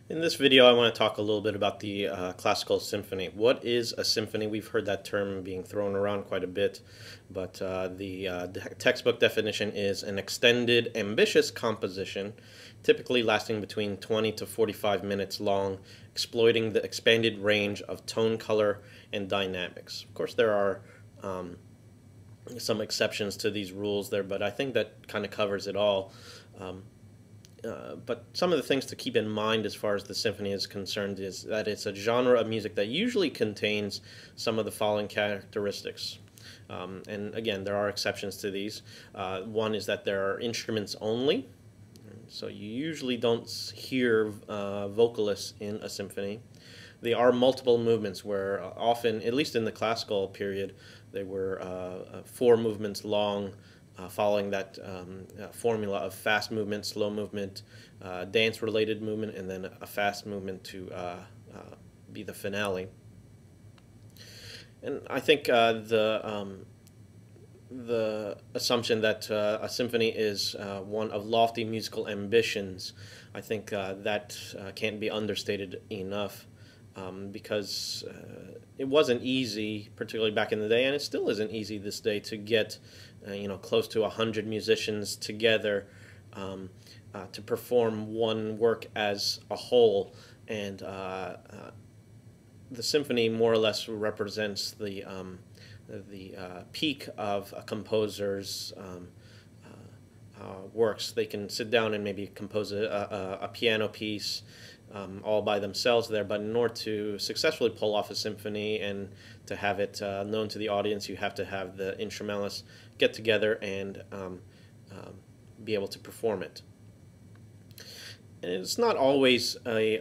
In this video, I want to talk a little bit about the classical symphony. What is a symphony? We've heard that term being thrown around quite a bit, but the textbook definition is an extended, ambitious composition, typically lasting between 20 to 45 minutes long, exploiting the expanded range of tone, color, and dynamics. Of course, there are some exceptions to these rules there, but I think that kind of covers it all. But some of the things to keep in mind as far as the symphony is concerned is that it's a genre of music that usually contains some of the following characteristics. And again, there are exceptions to these. One is that there are instruments only. So you usually don't hear vocalists in a symphony. There are multiple movements where often, at least in the classical period, they were 4 movements long, following that formula of fast movement, slow movement, dance-related movement, and then a fast movement to be the finale. And I think the assumption that a symphony is one of lofty musical ambitions, I think that can't be understated enough. Because it wasn't easy, particularly back in the day, and it still isn't easy this day to get close to 100 musicians together to perform one work as a whole. And the symphony more or less represents the peak of a composer's works. They can sit down and maybe compose a piano piece all by themselves there, but in order to successfully pull off a symphony and to have it known to the audience, you have to have the instrumentalists get together and be able to perform it. And it's not always a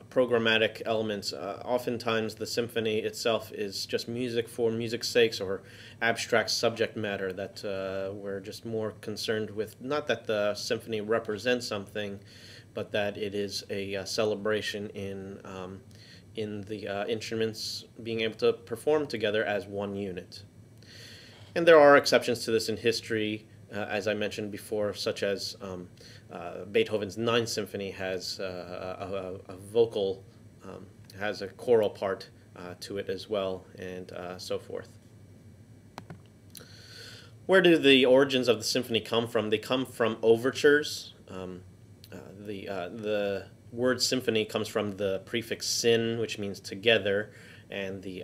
programmatic elements. Oftentimes the symphony itself is just music for music's sake, or abstract subject matter that we're just more concerned with. Not that the symphony represents something, but that it is a celebration in the instruments being able to perform together as one unit. And there are exceptions to this in history, as I mentioned before, such as Beethoven's Ninth Symphony has a vocal, has a choral part to it as well, and so forth. Where do the origins of the symphony come from? They come from overtures. The word symphony comes from the prefix syn, which means together, and the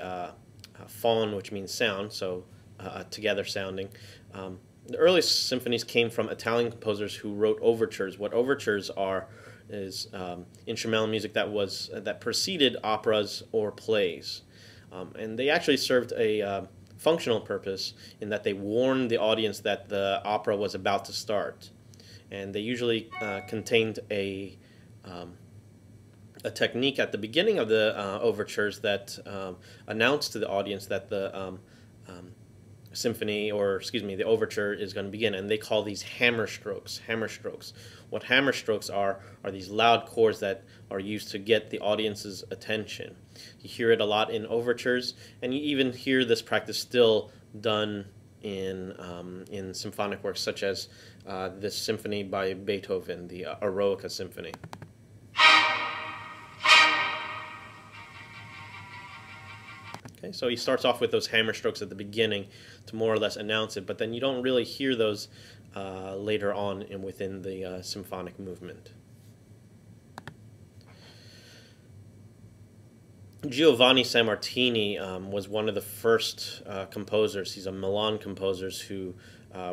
phon, which means sound, so together sounding. The earliest symphonies came from Italian composers who wrote overtures. What overtures are is instrumental music that preceded operas or plays, and they actually served a functional purpose in that they warned the audience that the opera was about to start. And they usually contained a technique at the beginning of the overtures that announced to the audience that the symphony, or excuse me, the overture is going to begin. And they call these hammer strokes. Hammer strokes. What hammer strokes are these loud chords that are used to get the audience's attention. You hear it a lot in overtures, and you even hear this practice still done in symphonic works, such as this symphony by Beethoven, the Eroica Symphony. Okay, so he starts off with those hammer strokes at the beginning to more or less announce it, but then you don't really hear those later on within the symphonic movement. Giovanni San Martini was one of the first composers. He's a Milan composer who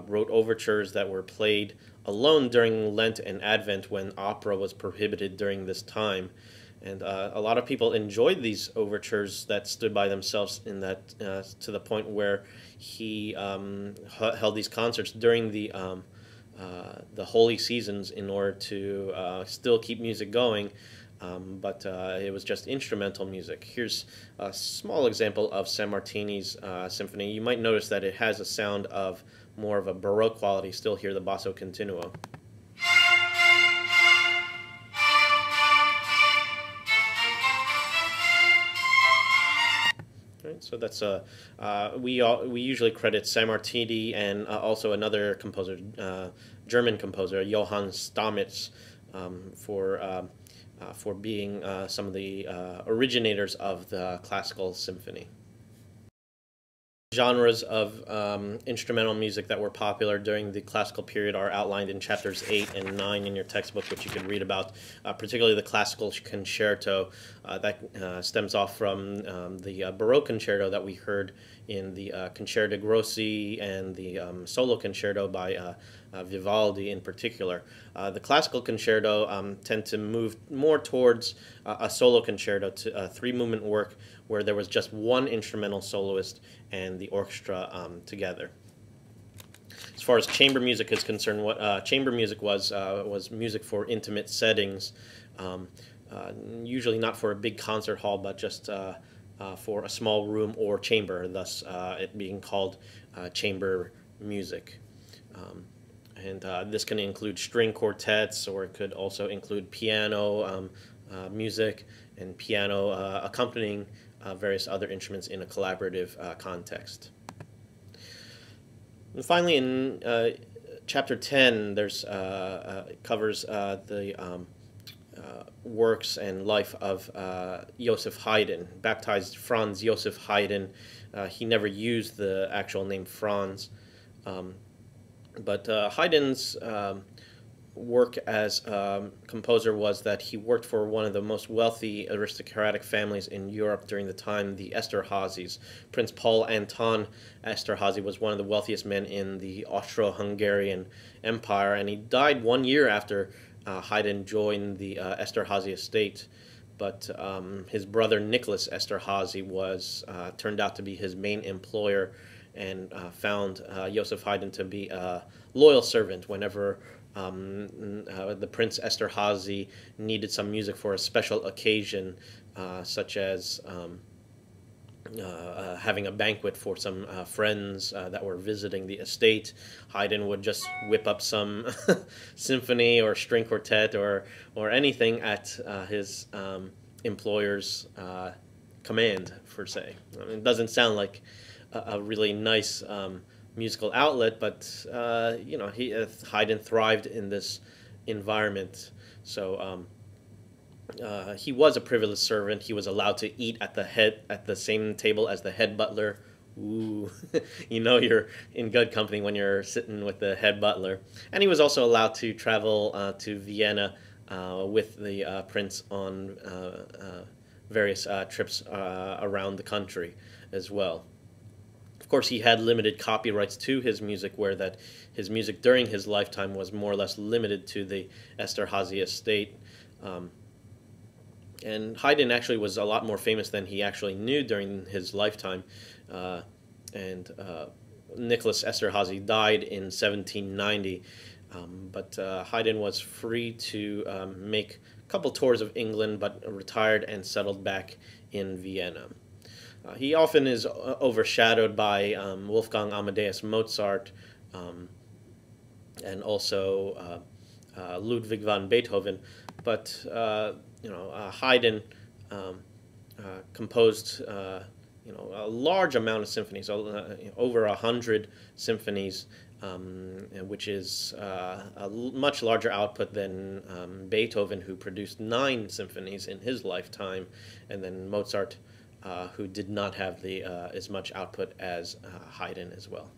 wrote overtures that were played alone during Lent and Advent, when opera was prohibited during this time. And a lot of people enjoyed these overtures that stood by themselves, in that to the point where he held these concerts during the holy seasons in order to still keep music going. But it was just instrumental music. Here's a small example of San Martini's symphony. You might notice that it has a sound of more of a Baroque quality. Still hear the basso continuo. Right, so that's we usually credit San Martini and also another composer, German composer, Johann Stamitz, for being some of the originators of the classical symphony. Genres of instrumental music that were popular during the classical period are outlined in chapters 8 and 9 in your textbook, which you can read about, particularly the classical concerto that stems off from the Baroque concerto that we heard in the Concerto Grossi and the solo concerto by Vivaldi in particular. The classical concerto tend to move more towards a solo concerto, to a three-movement work where there was just one instrumental soloist and the orchestra together. As far as chamber music is concerned, what chamber music was music for intimate settings, usually not for a big concert hall, but just for a small room or chamber, thus it being called chamber music. And this can include string quartets, or it could also include piano music and piano accompanying various other instruments in a collaborative context. And finally, in chapter 10, there's covers the works and life of Joseph Haydn, baptized Franz Joseph Haydn. He never used the actual name Franz, but Haydn's work as composer was that he worked for one of the most wealthy aristocratic families in Europe during the time, the Esterházys. Prince Paul Anton Esterházy was one of the wealthiest men in the Austro-Hungarian Empire, and he died 1 year after Haydn joined the Esterházy estate. But his brother Nicholas Esterházy was turned out to be his main employer, and found Joseph Haydn to be a loyal servant whenever the Prince Esterházy needed some music for a special occasion, such as having a banquet for some friends that were visiting the estate. Haydn would just whip up some symphony or string quartet or anything at his employer's command, per se. I mean, it doesn't sound like a really nice musical outlet, but Haydn thrived in this environment. So he was a privileged servant. He was allowed to eat at the same table as the head butler. Ooh, you know you're in good company when you're sitting with the head butler. And he was also allowed to travel to Vienna with the prince on various trips around the country as well. Of course, he had limited copyrights to his music, where that his music during his lifetime was more or less limited to the Esterházy estate. And Haydn actually was a lot more famous than he actually knew during his lifetime. Nicholas Esterházy died in 1790, but Haydn was free to make a couple tours of England, but retired and settled back in Vienna. He often is overshadowed by Wolfgang Amadeus Mozart and also Ludwig van Beethoven, but Haydn composed a large amount of symphonies, over 100 symphonies, which is a much larger output than Beethoven, who produced 9 symphonies in his lifetime, and then Mozart, who did not have as much output as Haydn as well.